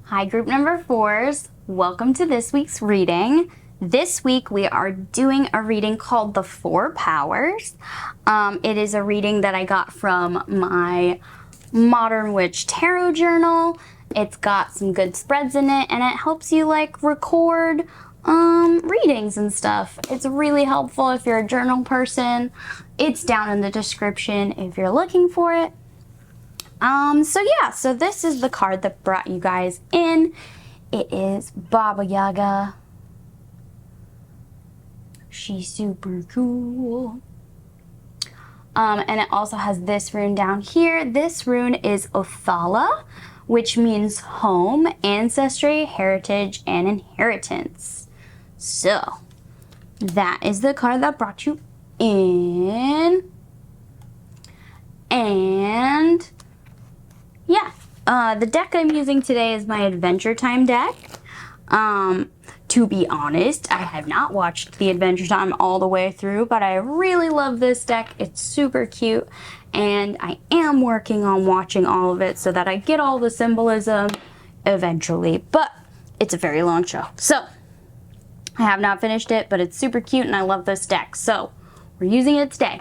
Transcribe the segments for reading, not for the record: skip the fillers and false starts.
Hi, group number 4s. Welcome to this week's reading. This week we are doing a reading called The 4 Powers. It is a reading that I got from my Modern Witch Tarot journal. It's got some good spreads in it, and it helps you record readings and stuff. It's really helpful if you're a journal person. It's down in the description if you're looking for it. So this is the card that brought you guys in. It is Baba Yaga. She's super cool. And it also has this rune down here. This rune is Othala, which means home, ancestry, heritage, and inheritance. So, that is the card that brought you in. And yeah, the deck I'm using today is my Adventure Time deck. To be honest, I have not watched the Adventure Time all the way through, but I really love this deck. It's super cute, and I am working on watching all of it so that I get all the symbolism eventually, but it's a very long show. So, I have not finished it, but it's super cute, and I love this deck, so we're using it today.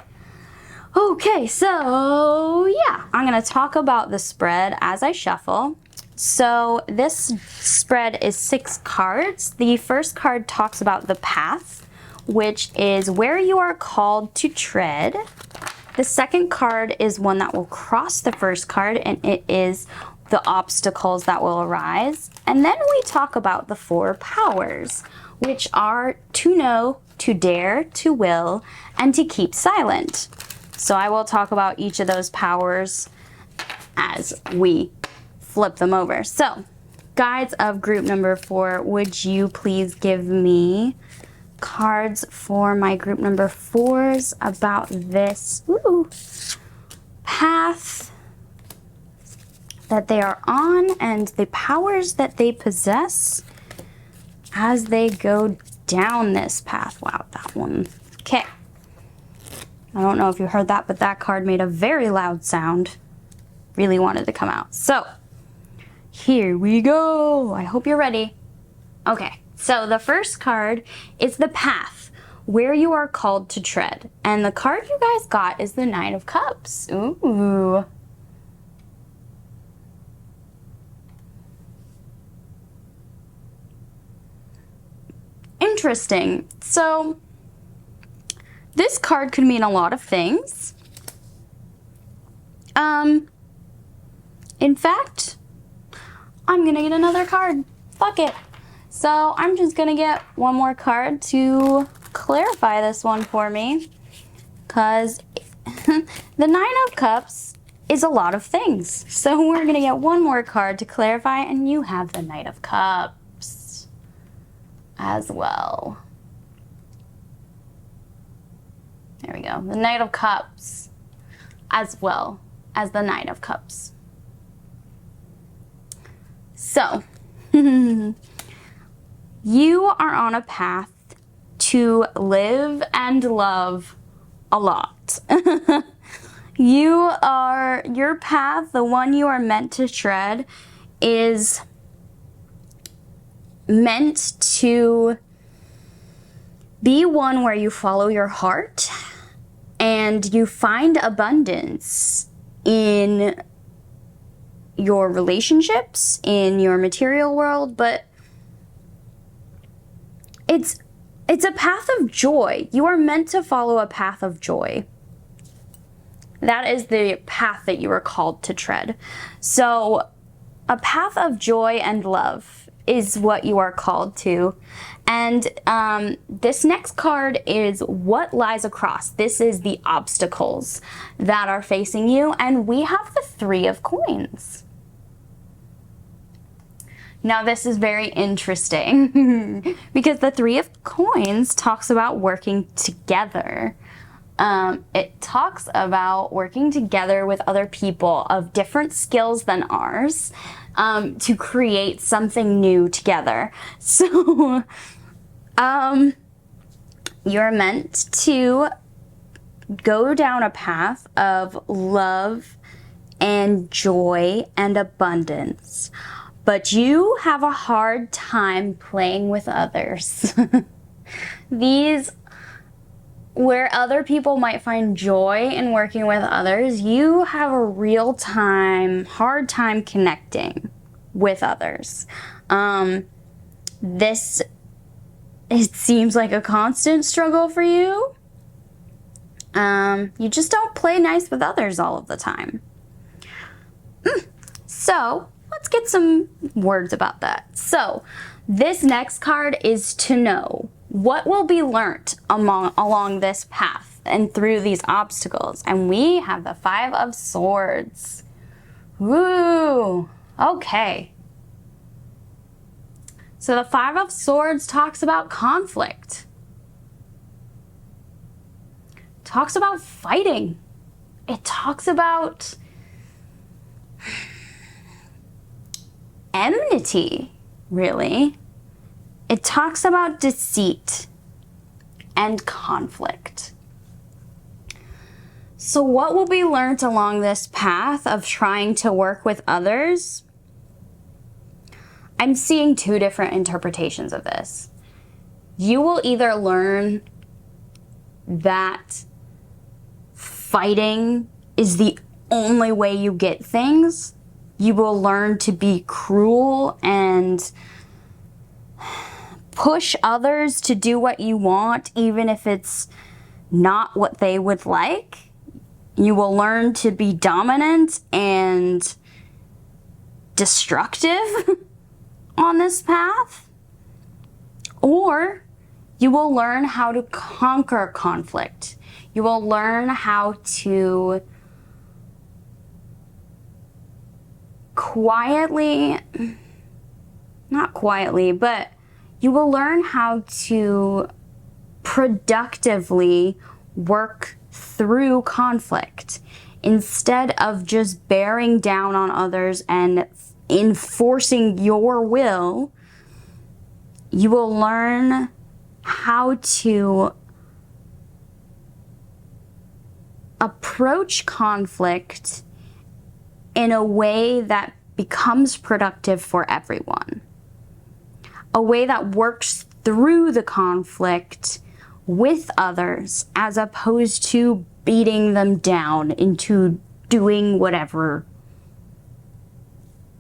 Okay, so yeah, I'm going to talk about the spread as I shuffle. So this spread is 6 cards. The first card talks about the path, which is where you are called to tread. The second card is one that will cross the first card, and it is the obstacles that will arise. And then we talk about the 4 powers, which are to know, to dare, to will, and to keep silent. So I will talk about each of those powers as we flip them over. So, guides of group number 4, would you please give me cards for my group number 4s about this path that they are on and the powers that they possess as they go down this path. Wow, that one. Okay. I don't know if you heard that, but that card made a very loud sound. Really wanted to come out. So, here we go. I hope you're ready. Okay, so the first card is the path, where you are called to tread. And the card you guys got is the Nine of Cups. Ooh. Interesting. So, this card could mean a lot of things. In fact, I'm gonna get another card. Fuck it. So I'm just gonna get one more card to clarify this one for me. Because the Nine of Cups is a lot of things. So we're gonna get one more card to clarify, and you have the Knight of Cups as well. There we go. The Knight of Cups as well as the Nine of Cups. So, you are on a path to live and love a lot. Your path, the one you are meant to tread, is meant to be one where you follow your heart and you find abundance in your relationships, in your material world, but it's a path of joy. You are meant to follow a path of joy. That is the path that you are called to tread. So, a path of joy and love is what you are called to. And this next card is what lies across. This is the obstacles that are facing you. And we have the 3 of coins. Now this is very interesting because the 3 of coins talks about working together. It talks about working together with other people of different skills than ours to create something new together. So, you're meant to go down a path of love and joy and abundance. but you have a hard time playing with others. These, where other people might find joy in working with others, you have a hard time connecting with others. It seems like a constant struggle for you. You just don't play nice with others all of the time. So let's get some words about that. So this next card is to know what will be learnt along this path and through these obstacles. And we have the Five of Swords. Woo! Okay. So the Five of Swords talks about conflict. Talks about fighting. It talks about enmity, really. It talks about deceit and conflict. So what will be learned along this path of trying to work with others? I'm seeing two different interpretations of this. You will either learn that fighting is the only way you get things. You will learn to be cruel and push others to do what you want, even if it's not what they would like. You will learn to be dominant and destructive on this path. Or you will learn how to conquer conflict. You will learn how to but you will learn how to productively work through conflict instead of just bearing down on others and enforcing your will. You will learn how to approach conflict in a way that becomes productive for everyone. A way that works through the conflict with others as opposed to beating them down into doing whatever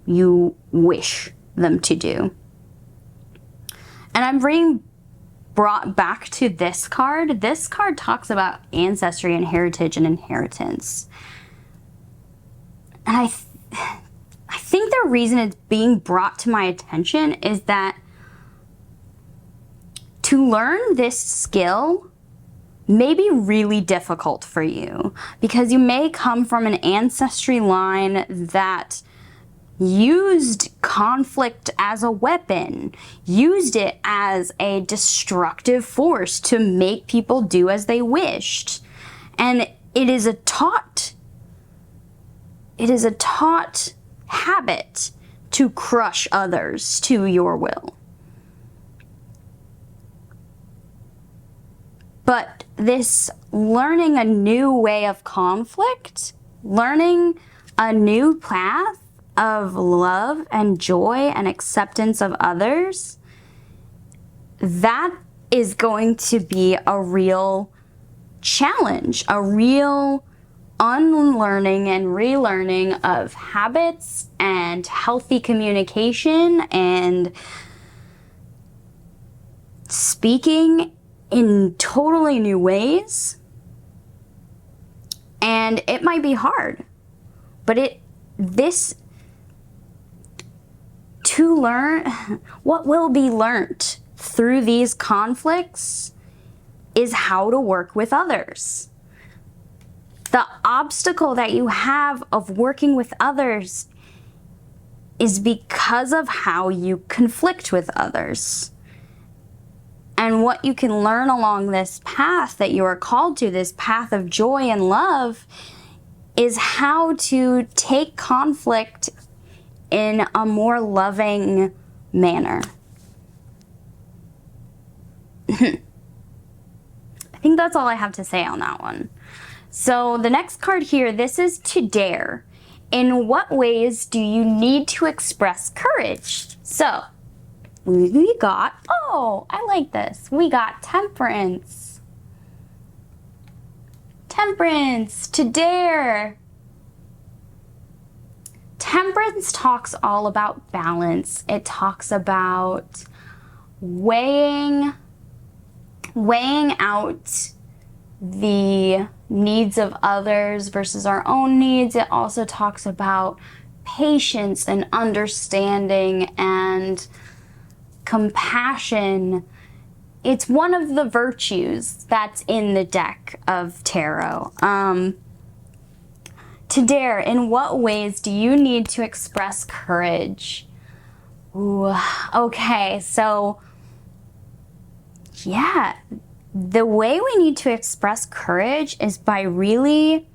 you wish them to do. And I'm being brought back to this card. This card talks about ancestry and heritage and inheritance. And I think the reason it's being brought to my attention is that to learn this skill may be really difficult for you because you may come from an ancestry line that used conflict as a weapon, used it as a destructive force to make people do as they wished. And it is a taught habit to crush others to your will. But this learning a new way of conflict, learning a new path of love and joy and acceptance of others, that is going to be a real challenge, a real unlearning and relearning of habits and healthy communication and speaking in totally new ways. And it might be hard, but to learn, what will be learnt through these conflicts is how to work with others. The obstacle that you have of working with others is because of how you conflict with others. And what you can learn along this path that you are called to, this path of joy and love, is how to take conflict in a more loving manner. I think that's all I have to say on that one. So the next card here, this is to dare. In what ways do you need to express courage? So, we got, oh, I like this. We got temperance. Temperance, to dare. Temperance talks all about balance. It talks about weighing out the needs of others versus our own needs. It also talks about patience and understanding and compassion. It's one of the virtues that's in the deck of tarot. To dare, in what ways do you need to express courage? Ooh, okay, so yeah, the way we need to express courage is by really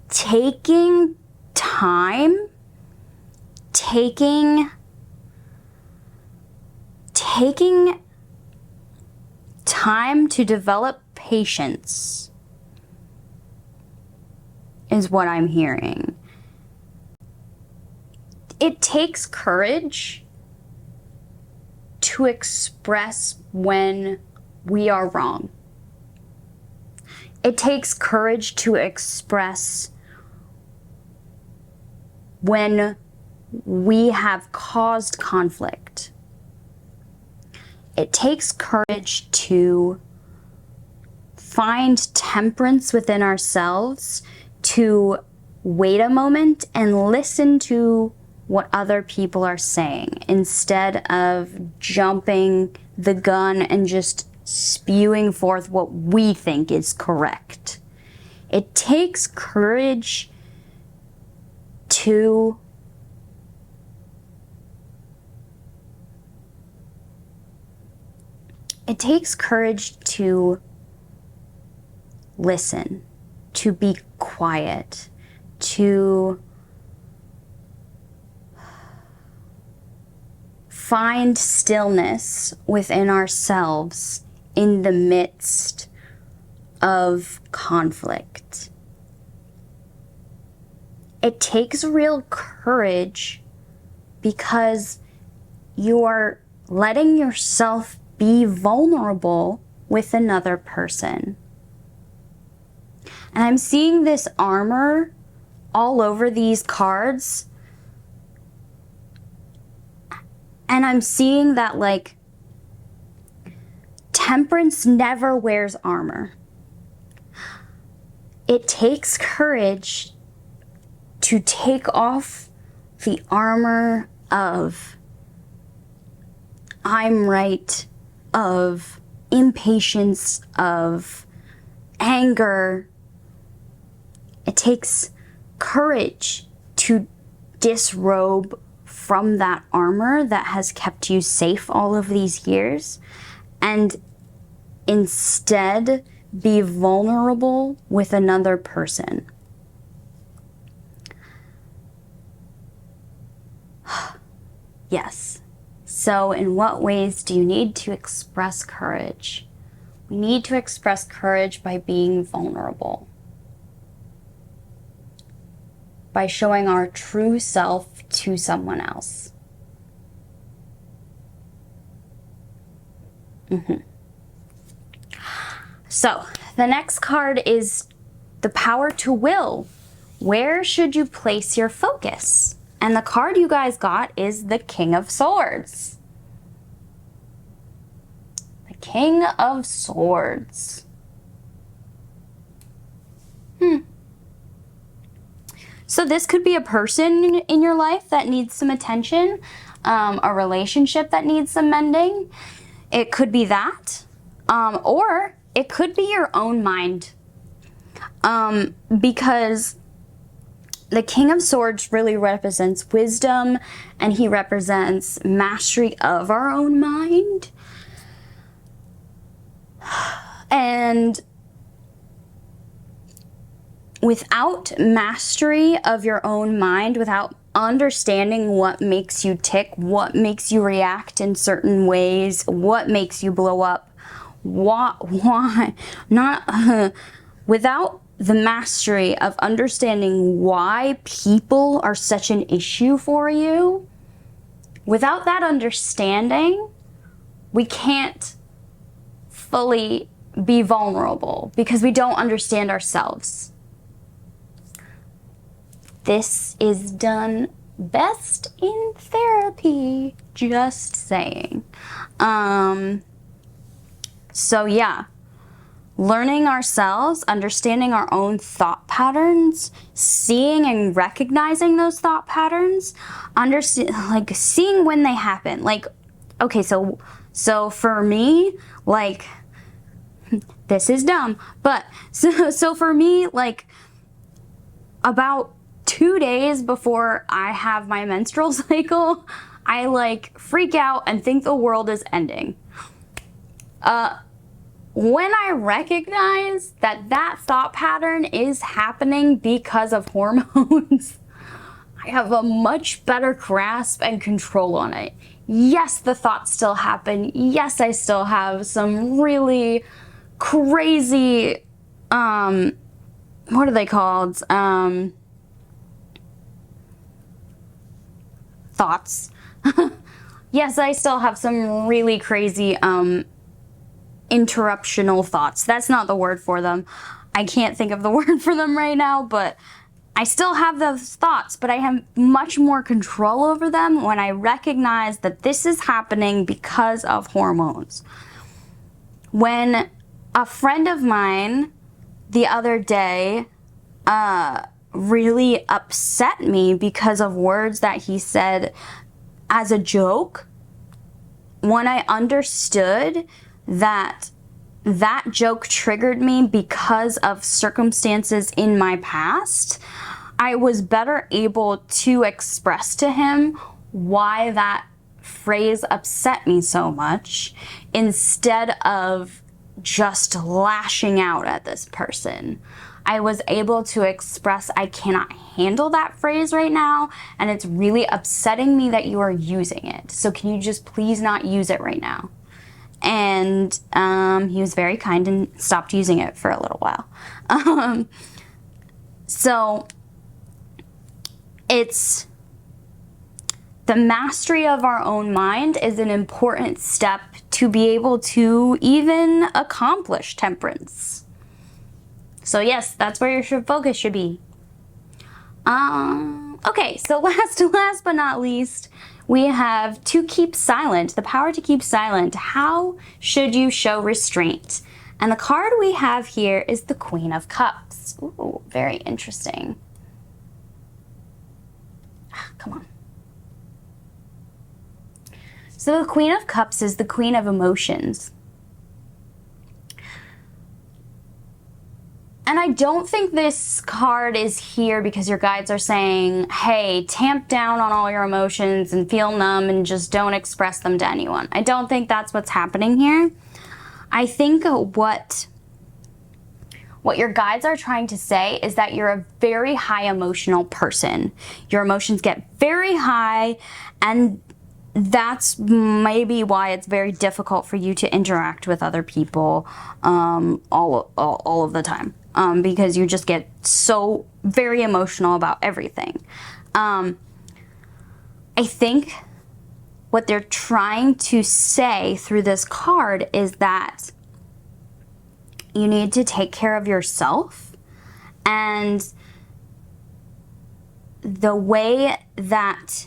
taking time, taking time to develop patience is what I'm hearing. It takes courage to express when we are wrong. It takes courage to express when we have caused conflict. It takes courage to find temperance within ourselves, to wait a moment and listen to what other people are saying instead of jumping the gun and just spewing forth what we think is correct. It takes courage to listen, to be quiet, to find stillness within ourselves in the midst of conflict. It takes real courage because you are letting yourself be vulnerable with another person. And I'm seeing this armor all over these cards. And I'm seeing that, like, temperance never wears armor. It takes courage to take off the armor of I'm right, of impatience, of anger. It takes courage to disrobe from that armor that has kept you safe all of these years and instead be vulnerable with another person. Yes. So in what ways do you need to express courage? We need to express courage by being vulnerable, by showing our true self to someone else. So the next card is the power to will. Where should you place your focus? And the card you guys got is the King of Swords. The King of Swords. So this could be a person in your life that needs some attention, a relationship that needs some mending. It could be that, or it could be your own mind, because the King of Swords really represents wisdom, and he represents mastery of our own mind. And without mastery of your own mind, without understanding what makes you tick, what makes you react in certain ways, what makes you blow up, why not, without the mastery of understanding why people are such an issue for you, without that understanding, we can't fully be vulnerable because we don't understand ourselves. This is done best in therapy, just saying. So yeah, learning ourselves, understanding our own thought patterns, seeing and recognizing those thought patterns, like seeing when they happen. Like, okay, so for me, like, this is dumb, but so for me, like, about 2 days before I have my menstrual cycle, I like freak out and think the world is ending. When I recognize that that thought pattern is happening because of hormones, I have a much better grasp and control on it. Yes, the thoughts still happen. Yes, I still have some really crazy, what are they called? Thoughts. Yes, I still have some really crazy, interruptional thoughts. That's not the word for them. I can't think of the word for them right now, but I still have those thoughts, but I have much more control over them when I recognize that this is happening because of hormones. When a friend of mine the other day really upset me because of words that he said as a joke, when I understood that that joke triggered me because of circumstances in my past, I was better able to express to him why that phrase upset me so much, instead of just lashing out at this person. I was able to express, I cannot handle that phrase right now, and it's really upsetting me that you are using it. So can you just please not use it right now? And he was very kind and stopped using it for a little while. So it's the mastery of our own mind is an important step to be able to even accomplish temperance. So yes, that's where your focus should be. Okay, so last but not least, we have to keep silent, the power to keep silent. How should you show restraint? And the card we have here is the Queen of Cups. Ooh, very interesting. Come on. So the Queen of Cups is the Queen of Emotions. And I don't think this card is here because your guides are saying, hey, tamp down on all your emotions and feel numb and just don't express them to anyone. I don't think that's what's happening here. I think what your guides are trying to say is that you're a very high emotional person. Your emotions get very high, and that's maybe why it's very difficult for you to interact with other people all of the time. Because you just get so very emotional about everything. I think what they're trying to say through this card is that you need to take care of yourself, and the way that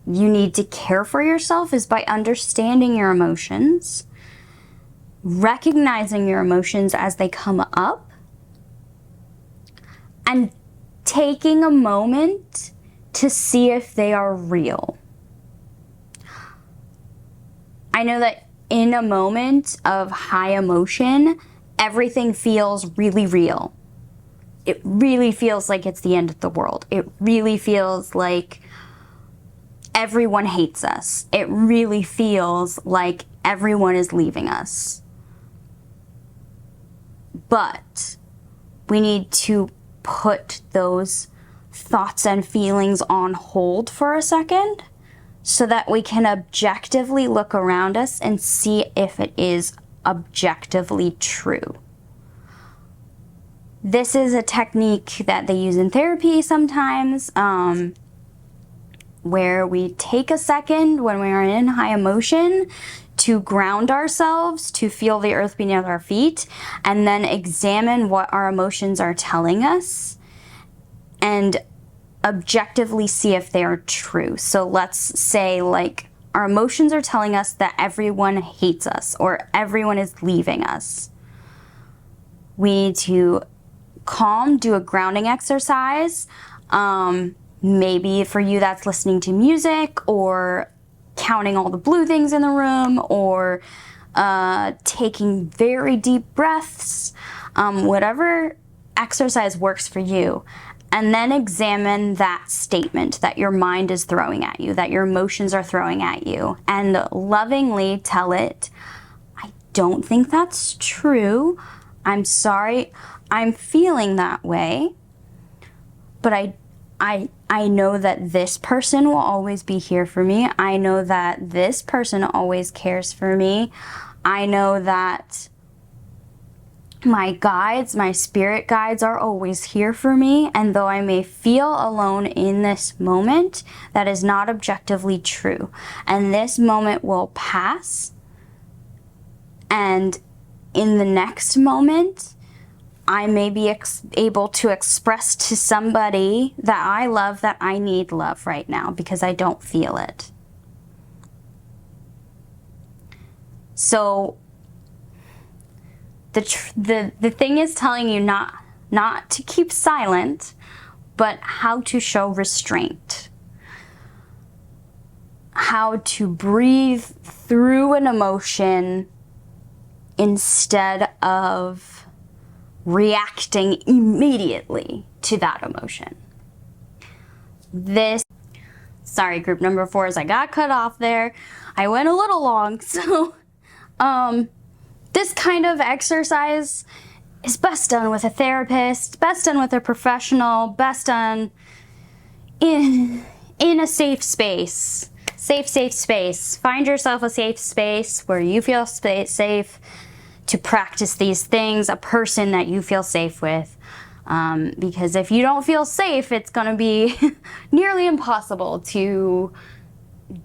you need to care for yourself is by understanding your emotions, recognizing your emotions as they come up, and taking a moment to see if they are real. I know that in a moment of high emotion, everything feels really real. It really feels like it's the end of the world. It really feels like everyone hates us. It really feels like everyone is leaving us. But we need to put those thoughts and feelings on hold for a second so that we can objectively look around us and see if it is objectively true. This is a technique that they use in therapy sometimes, where we take a second when we are in high emotion to ground ourselves, to feel the earth beneath our feet, and then examine what our emotions are telling us and objectively see if they are true. So let's say, like, our emotions are telling us that everyone hates us or everyone is leaving us. We need to calm, do a grounding exercise. Maybe for you that's listening to music or counting all the blue things in the room or taking very deep breaths, whatever exercise works for you. And then examine that statement that your mind is throwing at you, that your emotions are throwing at you, and lovingly tell it, I don't think that's true. I'm sorry, I'm feeling that way, but I know that this person will always be here for me. I know that this person always cares for me. I know that my guides, my spirit guides are always here for me. And though I may feel alone in this moment, that is not objectively true. And this moment will pass. And in the next moment, I may be able to express to somebody that I love that I need love right now because I don't feel it. So the thing is telling you not to keep silent, but how to show restraint. How to breathe through an emotion instead of reacting immediately to that emotion. Sorry, group number 4, I got cut off there. I went a little long, so this kind of exercise is best done with a therapist, best done with a professional, best done in a safe space. Safe space. Find yourself a safe space where you feel safe to practice these things, a person that you feel safe with. Because if you don't feel safe, it's going to be nearly impossible to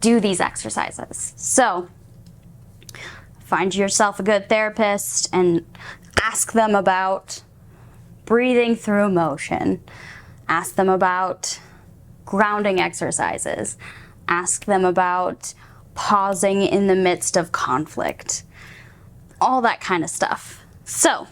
do these exercises. So find yourself a good therapist and ask them about breathing through emotion. Ask them about grounding exercises. Ask them about pausing in the midst of conflict. All that kind of stuff. So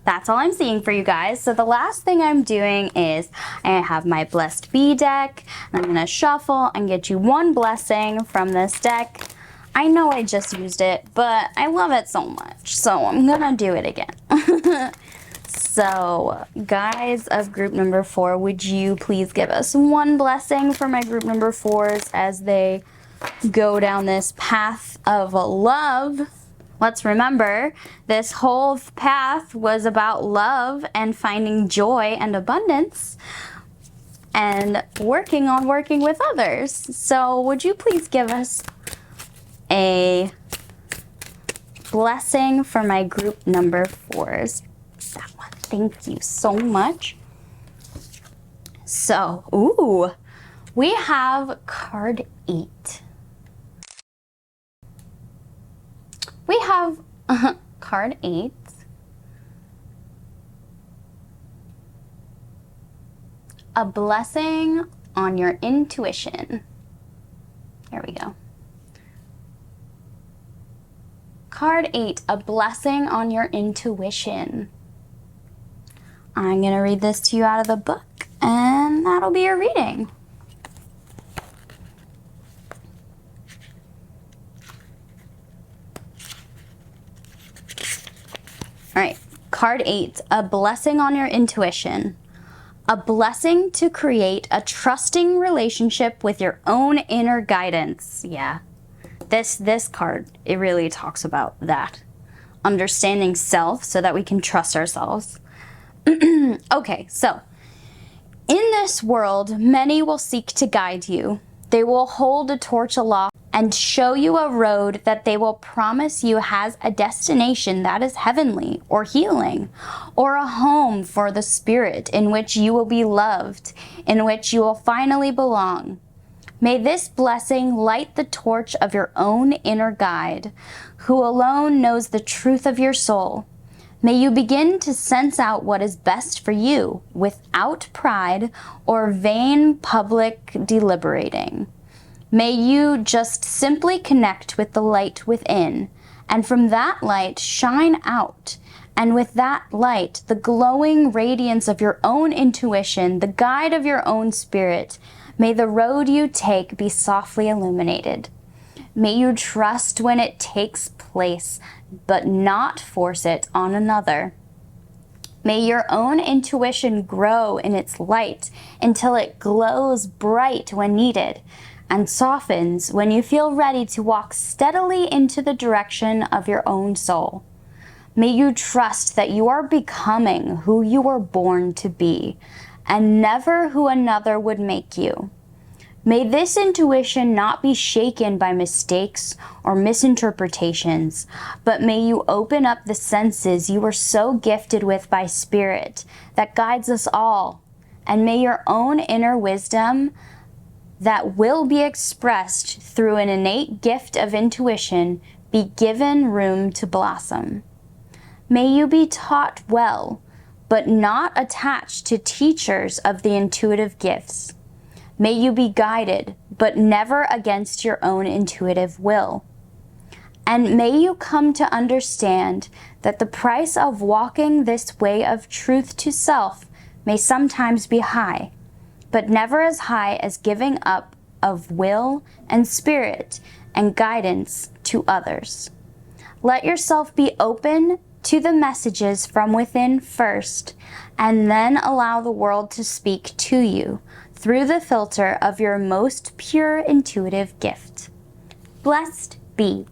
that's all I'm seeing for you guys. So the last thing I'm doing is I have my Blessed Bee deck. I'm going to shuffle and get you one blessing from this deck. I know I just used it, but I love it so much, so I'm going to do it again. So, guys of group number 4, would you please give us one blessing for my group number 4s as they go down this path of love? Let's remember, this whole path was about love and finding joy and abundance and working with others. So would you please give us a blessing for my group number 4s? That one. Thank you so much. So, ooh, we have card 8. We have card 8. A blessing on your intuition. There we go. Card 8, a blessing on your intuition. I'm going to read this to you out of the book, and that'll be your reading. All right, card 8, a blessing on your intuition. A blessing to create a trusting relationship with your own inner guidance. Yeah, this card, it really talks about that. Understanding self so that we can trust ourselves. Okay, so in this world, many will seek to guide you. They will hold a torch aloft and show you a road that they will promise you has a destination that is heavenly or healing, or a home for the spirit in which you will be loved, in which you will finally belong. May this blessing light the torch of your own inner guide, who alone knows the truth of your soul. May you begin to sense out what is best for you without pride or vain public deliberating. May you just simply connect with the light within, and from that light shine out. And with that light, the glowing radiance of your own intuition, the guide of your own spirit, may the road you take be softly illuminated. May you trust when it takes place, but not force it on another. May your own intuition grow in its light until it glows bright when needed and softens when you feel ready to walk steadily into the direction of your own soul. May you trust that you are becoming who you were born to be, and never who another would make you. May this intuition not be shaken by mistakes or misinterpretations, but may you open up the senses you were so gifted with by Spirit that guides us all, and may your own inner wisdom that will be expressed through an innate gift of intuition be given room to blossom. May you be taught well, but not attached to teachers of the intuitive gifts. May you be guided, but never against your own intuitive will. And may you come to understand that the price of walking this way of truth to self may sometimes be high, but never as high as giving up of will and spirit and guidance to others. Let yourself be open to the messages from within first, and then allow the world to speak to you through the filter of your most pure intuitive gift. Blessed be.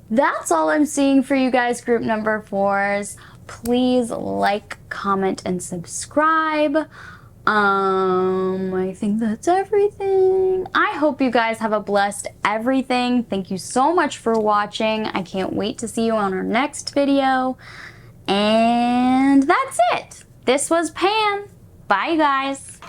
That's all I'm seeing for you guys, group number 4s. Please like, comment, and subscribe. I think that's everything. I hope you guys have a blessed everything. Thank you so much for watching. I can't wait to see you on our next video. And that's it. This was Pam. Bye, guys.